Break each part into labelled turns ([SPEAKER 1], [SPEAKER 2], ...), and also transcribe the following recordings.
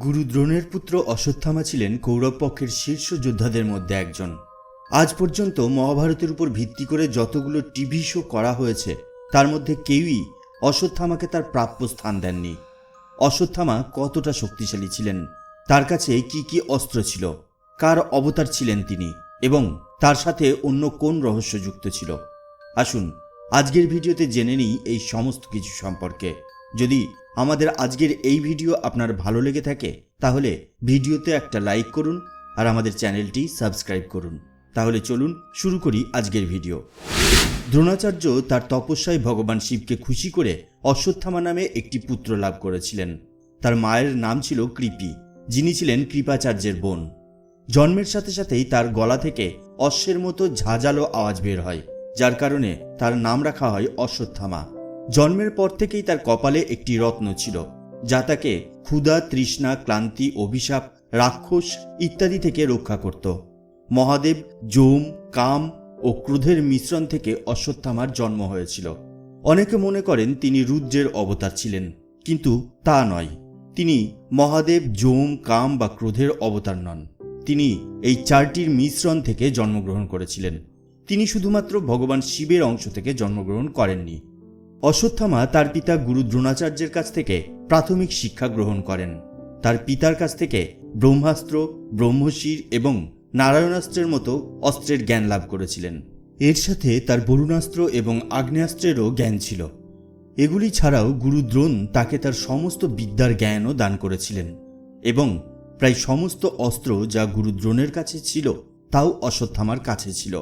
[SPEAKER 1] গুরু দ্রোণের পুত্র অশ্বত্থামা ছিলেন কৌরব পক্ষের শীর্ষ যোদ্ধাদের মধ্যে একজন। আজ পর্যন্ত মহাভারতের উপর ভিত্তি করে যতগুলো টিভি শো করা হয়েছে তার মধ্যে কেউই অশ্বত্থামাকে তার প্রাপ্য স্থান দেননি। অশ্বত্থামা কতটা শক্তিশালী ছিলেন, তার কাছে কি কি অস্ত্র ছিল, কার অবতার ছিলেন তিনি এবং তার সাথে অন্য কোন রহস্য যুক্ত ছিল, আসুন আজকের ভিডিওতে জেনে নিই এই সমস্ত কিছু সম্পর্কে। যদি আমাদের আজকের এই ভিডিও আপনার ভালো লেগে থাকে তাহলে ভিডিওতে একটা লাইক করুন আর আমাদের চ্যানেলটি সাবস্ক্রাইব করুন। তাহলে চলুন শুরু করি আজকের ভিডিও। দ্রোণাচার্য তার তপস্যায় ভগবান শিবকে খুশি করে অশ্বত্থামা নামে একটি পুত্র লাভ করেছিলেন। তার মায়ের নাম ছিল কৃপি, যিনি ছিলেন কৃপাচার্যের বোন। জন্মের সাথে সাথেই তার গলা থেকে অশ্বের মতো ঝাঁঝালো আওয়াজ বের হয়, যার কারণে তার নাম রাখা হয় অশ্বত্থামা। জন্মের পর থেকেই তার কপালে একটি রত্ন ছিল, যা তাকে ক্ষুধা, তৃষ্ণা, ক্লান্তি, অভিশাপ, রাক্ষস ইত্যাদি থেকে রক্ষা করত। মহাদেব, যম, কাম ও ক্রোধের মিশ্রণ থেকে অশ্বত্থামার জন্ম হয়েছিল। অনেকে মনে করেন তিনি রুদ্রের অবতার ছিলেন, কিন্তু তা নয়। তিনি মহাদেব, যম, কাম বা ক্রোধের অবতার নন। তিনি এই চারটির মিশ্রণ থেকে জন্মগ্রহণ করেছিলেন। তিনি শুধুমাত্র ভগবান শিবের অংশ থেকে জন্মগ্রহণ করেননি। অশ্বত্থামা তার পিতা গুরু দ্রোণাচার্যের কাছ থেকে প্রাথমিক শিক্ষা গ্রহণ করেন। তার পিতার কাছ থেকে ব্রহ্মাস্ত্র, ব্রহ্মশির এবং নারায়ণাস্ত্রের মতো অস্ত্রের জ্ঞান লাভ করেছিলেন। এর সাথে তার বরুণাস্ত্র এবং আগ্নেয়াস্ত্রেরও জ্ঞান ছিল। এগুলি ছাড়াও গুরু দ্রোণ তাকে তার সমস্ত বিদ্যার জ্ঞানও দান করেছিলেন এবং প্রায় সমস্ত অস্ত্র যা গুরু দ্রোণের কাছে ছিল তাও অশ্বত্থামার কাছে ছিল।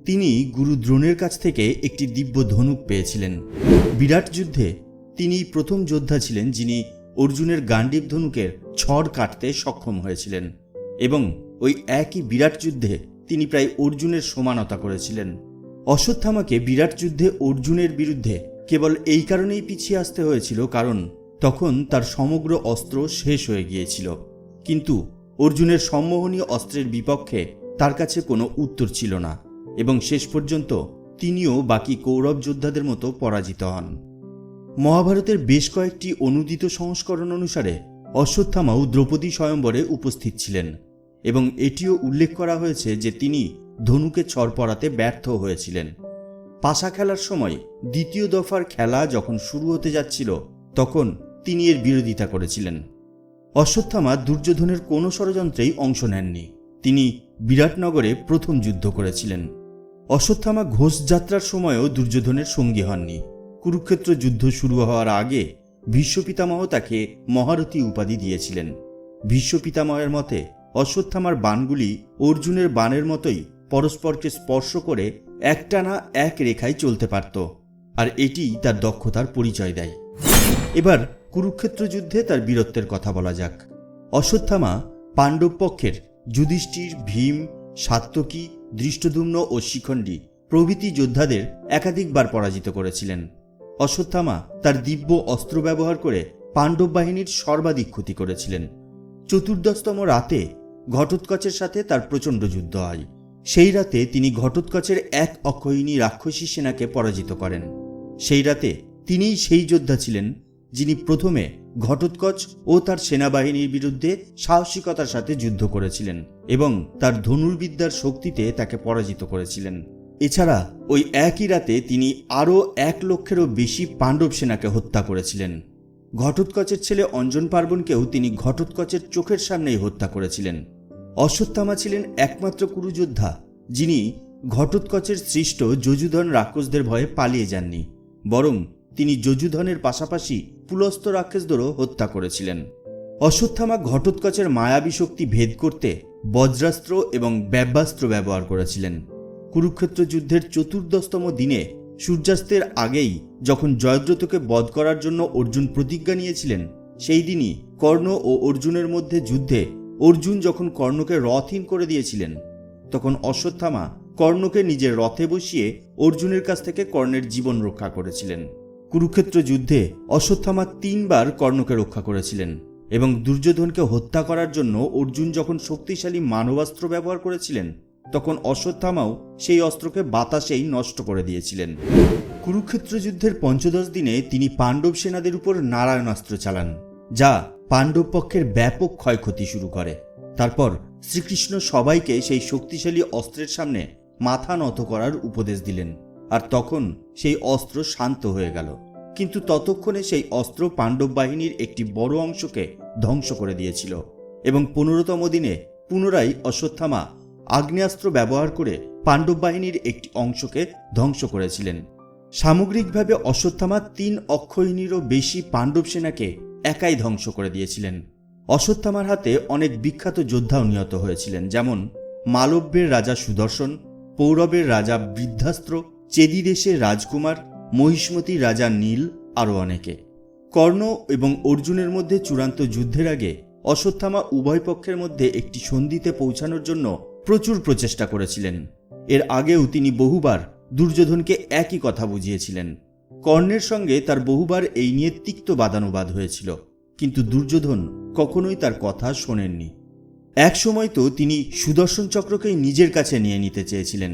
[SPEAKER 1] তিনি গুরু দ্রোণের কাছ থেকে একটি দিব্য ধনুক পেয়েছিলেন। বিরাট যুদ্ধে তিনি প্রথম যোদ্ধা ছিলেন যিনি অর্জুনের গান্ডীব ধনুকের ছড় কাটতে সক্ষম হয়েছিলেন এবং ওই একই বিরাট যুদ্ধে তিনি প্রায় অর্জুনের সমানতা করেছিলেন। অশ্বত্থামাকে বিরাট যুদ্ধে অর্জুনের বিরুদ্ধে কেবল এই কারণেই পিছিয়ে আসতে হয়েছিল কারণ তখন তার সমগ্র অস্ত্র শেষ হয়ে গিয়েছিল। কিন্তু অর্জুনের সম্মোহনী অস্ত্রের বিপক্ষে তার কাছে কোনো উত্তর ছিল না এবং শেষ পর্যন্ত তিনিও বাকি কৌরব যোদ্ধাদের মতো পরাজিত হন। মহাভারতের বেশ কয়েকটি অনুদিত সংস্করণ অনুসারে অশ্বত্থামাও দ্রৌপদী স্বয়ম্বরে উপস্থিত ছিলেন এবং এটিও উল্লেখ করা হয়েছে যে তিনি ধনুকে ছড় পড়াতে ব্যর্থ হয়েছিলেন। পাশা খেলার সময় দ্বিতীয় দফার খেলা যখন শুরু হতে যাচ্ছিল তখন তিনি এর বিরোধিতা করেছিলেন। অশ্বত্থামা দুর্যোধনের কোনো ষড়যন্ত্রেই অংশ নেননি। তিনি বিরাটনগরে প্রথম যুদ্ধ করেছিলেন। অশ্বত্থামা ঘোষযাত্রার সময়ও দুর্যোধনের সঙ্গী হননি। কুরুক্ষেত্র যুদ্ধ শুরু হওয়ার আগে ভীষ্ম পিতামহ তাকে মহারথী উপাধি দিয়েছিলেন। ভীষ্ম পিতামহের মতে অশ্বত্থামার বাণগুলি অর্জুনের বাণের মতোই পরস্পরকে স্পর্শ করে একটানা এক রেখায় চলতে পারত, আর এটি তার দক্ষতার পরিচয় দেয়। এবার কুরুক্ষেত্র যুদ্ধে তার বীরত্বের কথা বলা যাক। অশ্বত্থামা পাণ্ডব পক্ষের যুধিষ্ঠির, ভীম, সাত্যকী, ধৃষ্টদ্যুম্ন ও শিখণ্ডী প্রভৃতি যোদ্ধাদের একাধিকবার পরাজিত করেছিলেন। অশ্বত্থামা তার দিব্য অস্ত্র ব্যবহার করে পাণ্ডব বাহিনীর সর্বাধিক ক্ষতি করেছিলেন। চতুর্দশতম রাতে ঘটোৎকচের সাথে তার প্রচণ্ড যুদ্ধ হয়। সেই রাতে তিনি ঘটোৎকচের এক অক্ষয়িনী রাক্ষসী সেনাকে পরাজিত করেন। সেই রাতে তিনিই সেই যোদ্ধা ছিলেন যিনি প্রথমে ঘটোৎকচ ও তার সেনাবাহিনীর বিরুদ্ধে সাহসিকতার সাথে যুদ্ধ করেছিলেন এবং তার ধনুর্বিদ্যার শক্তিতে তাকে পরাজিত করেছিলেন। এছাড়া ওই একই রাতে তিনি আরও 1,00,000-এরও বেশি পাণ্ডব সেনাকে হত্যা করেছিলেন। ঘটোৎকচের ছেলে অঞ্জন পার্বণকেও তিনি ঘটোৎকচের চোখের সামনেই হত্যা করেছিলেন। অশ্বত্থামা ছিলেন একমাত্র কুরুযোদ্ধা যিনি ঘটোৎকচের সৃষ্ট যজুধন রাক্ষসদের ভয়ে পালিয়ে যাননি, বরং তিনি যজুধনের পাশাপাশি পুলস্ত রাক্ষসদেরও হত্যা করেছিলেন। অশ্বত্থামা ঘটোৎকচের মায়াবী শক্তি ভেদ করতে বজ্রাস্ত্র এবং ব্যব্যাস্ত্র ব্যবহার করেছিলেন। কুরুক্ষেত্র যুদ্ধের চতুর্দশতম দিনে সূর্যাস্তের আগেই যখন জয়দ্রথকে বধ করার জন্য অর্জুন প্রতিজ্ঞা নিয়েছিলেন, সেই দিনই কর্ণ ও অর্জুনের মধ্যে যুদ্ধে অর্জুন যখন কর্ণকে রথহীন করে দিয়েছিলেন তখন অশ্বত্থামা কর্ণকে নিজের রথে বসিয়ে অর্জুনের কাছ থেকে কর্ণের জীবন রক্ষা করেছিলেন। কুরুক্ষেত্র যুদ্ধে অশ্বত্থামা 3 বার কর্ণকে রক্ষা করেছিলেন এবং দুর্যোধনকে হত্যা করার জন্য অর্জুন যখন শক্তিশালী মানবাস্ত্র ব্যবহার করেছিলেন তখন অশ্বত্থামাও সেই অস্ত্রকে বাতাসেই নষ্ট করে দিয়েছিলেন। কুরুক্ষেত্র যুদ্ধের 15 দিনে তিনি পাণ্ডব সেনাদের উপর নারায়ণাস্ত্র চালান, যা পাণ্ডব পক্ষের ব্যাপক ক্ষয়ক্ষতি শুরু করে। তারপর শ্রীকৃষ্ণ সবাইকে সেই শক্তিশালী অস্ত্রের সামনে মাথা নত করার উপদেশ দিলেন, আর তখন সেই অস্ত্র শান্ত হয়ে গেল। কিন্তু ততক্ষণে সেই অস্ত্র পাণ্ডব বাহিনীর একটি বড় অংশকে ধ্বংস করে দিয়েছিল এবং 15তম দিনে পুনরায় অশ্বত্থামা আগ্নেয়াস্ত্র ব্যবহার করে পাণ্ডব বাহিনীর একটি অংশকে ধ্বংস করেছিলেন। সামগ্রিকভাবে অশ্বত্থামা 3 অক্ষৌহিণীরও বেশি পাণ্ডব সেনাকে একাই ধ্বংস করে দিয়েছিলেন। অশ্বত্থামার হাতে অনেক বিখ্যাত যোদ্ধাও নিহত হয়েছিলেন, যেমন মালব্যের রাজা সুদর্শন, পৌরবের রাজা বৃদ্ধাস্ত্র, চেদি দেশের রাজকুমার, মহিষ্মতির রাজা নীল, আরও অনেকে। কর্ণ এবং অর্জুনের মধ্যে চূড়ান্ত যুদ্ধের আগে অশ্বত্থামা উভয় পক্ষের মধ্যে একটি সন্ধিতে পৌঁছানোর জন্য প্রচুর প্রচেষ্টা করেছিলেন। এর আগেও তিনি বহুবার দুর্যোধনকে একই কথা বুঝিয়েছিলেন। কর্ণের সঙ্গে তার বহুবার এই নিয়ে তিক্ত বাদানুবাদ হয়েছিল, কিন্তু দুর্যোধন কখনোই তার কথা শোনেননি। এক সময় তো তিনি সুদর্শন চক্রকেই নিজের কাছে নিয়ে নিতে চেয়েছিলেন,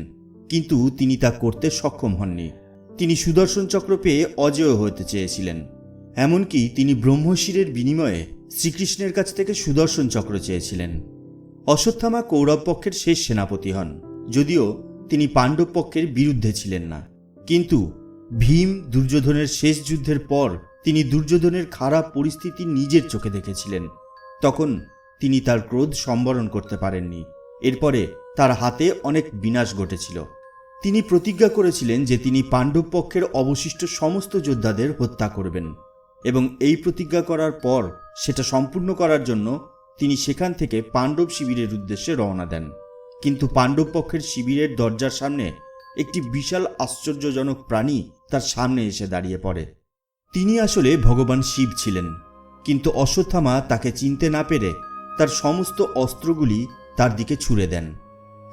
[SPEAKER 1] কিন্তু তিনি তা করতে সক্ষম হননি। তিনি সুদর্শন চক্র পেয়ে অজেয় হতে চেয়েছিলেন। এমনকি তিনি ব্রহ্মশিরের বিনিময়ে শ্রীকৃষ্ণের কাছ থেকে সুদর্শন চক্র চেয়েছিলেন। অশ্বত্থামা কৌরব পক্ষের শেষ সেনাপতি হন, যদিও তিনি পাণ্ডব পক্ষের বিরুদ্ধে ছিলেন না। কিন্তু ভীম দুর্যোধনের শেষ যুদ্ধের পর তিনি দুর্যোধনের খারাপ পরিস্থিতি নিজের চোখে দেখেছিলেন। তখন তিনি তার ক্রোধ সম্বরণ করতে পারেননি। এরপরে তার হাতে অনেক বিনাশ ঘটেছিল। তিনি প্রতিজ্ঞা করেছিলেন যে তিনি পাণ্ডব পক্ষের অবশিষ্ট সমস্ত যোদ্ধাদের হত্যা করবেন, এবং এই প্রতিজ্ঞা করার পর সেটা সম্পূর্ণ করার জন্য তিনি সেখান থেকে পাণ্ডব শিবিরের উদ্দেশ্যে রওনা দেন। কিন্তু পাণ্ডব পক্ষের শিবিরের দরজার সামনে একটি বিশাল আশ্চর্যজনক প্রাণী তার সামনে এসে দাঁড়িয়ে পড়ে। তিনি আসলে ভগবান শিব ছিলেন, কিন্তু অশ্বত্থামা তাকে চিনতে না পেরে তার সমস্ত অস্ত্রগুলি তার দিকে ছুঁড়ে দেন।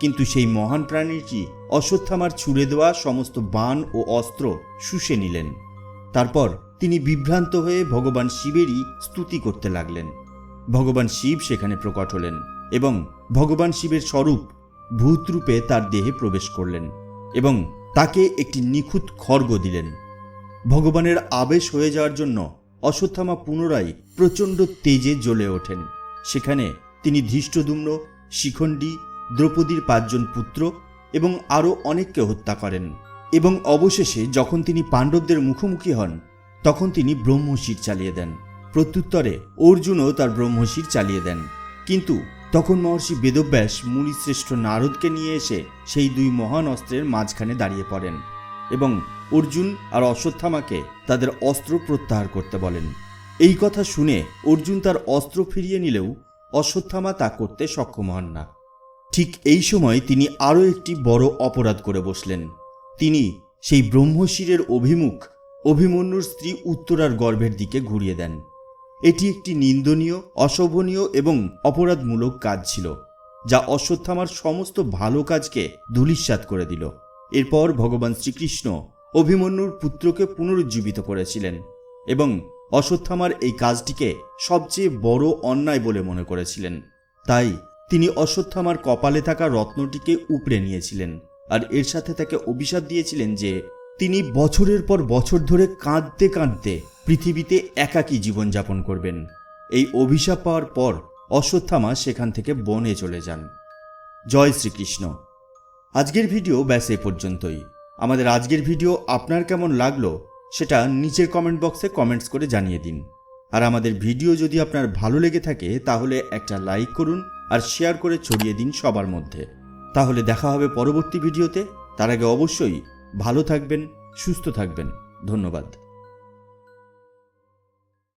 [SPEAKER 1] কিন্তু সেই মহান প্রাণীটি অশ্বত্থামার ছুঁড়ে দেওয়া সমস্ত বাণ ও অস্ত্র শুষে নিলেন। তারপর তিনি বিভ্রান্ত হয়ে ভগবান শিবেরই স্তুতি করতে লাগলেন। ভগবান শিব সেখানে প্রকট হলেন এবং ভগবান শিবের স্বরূপ ভূতরূপে তার দেহে প্রবেশ করলেন এবং তাকে একটি নিখুঁত খড়গ দিলেন। ভগবানের আবেশ হয়ে যাওয়ার জন্য অশ্বত্থামা পুনরায় প্রচণ্ড তেজে জ্বলে ওঠেন। সেখানে তিনি ধৃষ্টদ্যুম্ন, শিখণ্ডী, দ্রৌপদীর 5 জন পুত্র এবং আরও অনেককে হত্যা করেন, এবং অবশেষে যখন তিনি পাণ্ডবদের মুখোমুখি হন তখন তিনি ব্রহ্মশির চালিয়ে দেন। প্রত্যুত্তরে অর্জুনও তার ব্রহ্মশির চালিয়ে দেন। কিন্তু তখন মহর্ষি বেদব্যাস মুনিশ্রেষ্ঠ নারদকে নিয়ে এসে সেই 2 মহান অস্ত্রের মাঝখানে দাঁড়িয়ে পড়েন এবং অর্জুন আর অশ্বত্থামাকে তাদের অস্ত্র প্রত্যাহার করতে বলেন। এই কথা শুনে অর্জুন তার অস্ত্র ফিরিয়ে নিলেও অশ্বত্থামা তা করতে সক্ষম হন না। ঠিক এই সময় তিনি আরও একটি বড় অপরাধ করে বসলেন। তিনি সেই ব্রহ্মশিরের অভিমুখ অভিমন্যুর স্ত্রী উত্তরার গর্ভের দিকে ঘুরিয়ে দেন। এটি একটি নিন্দনীয়, অশোভনীয় এবং অপরাধমূলক কাজ ছিল, যা অশ্বত্থামার সমস্ত ভালো কাজকে ধূলিসাৎ করে দিল। এরপর ভগবান শ্রীকৃষ্ণ অভিমন্যুর পুত্রকে পুনরুজ্জীবিত করেছিলেন এবং অশ্বত্থামার এই কাজটিকে সবচেয়ে বড় অন্যায় বলে মনে করেছিলেন। তাই তিনি অশ্বত্থামার কপালে থাকা রত্নটিকে উপড়ে নিয়েছিলেন আর এর সাথে তাকে অভিশাপ দিয়েছিলেন যে তিনি বছরের পর বছর ধরে কাঁদতে কাঁদতে পৃথিবীতে একাকী জীবনযাপন করবেন। এই অভিশাপ পাওয়ার পর অশ্বত্থামা সেখান থেকে বনে চলে যান। জয় শ্রীকৃষ্ণ। আজকের ভিডিও ব্যাস এ পর্যন্তই। আমাদের আজকের ভিডিও আপনার কেমন লাগলো সেটা নিচের কমেন্ট বক্সে কমেন্টস করে জানিয়ে দিন। আর আমাদের ভিডিও যদি আপনার ভালো লেগে থাকে তাহলে একটা লাইক করুন আর শেয়ার করে ছড়িয়ে দিন সবার মধ্যে। তাহলে দেখা হবে পরবর্তী ভিডিওতে। তার আগে অবশ্যই ভালো থাকবেন, সুস্থ থাকবেন। ধন্যবাদ।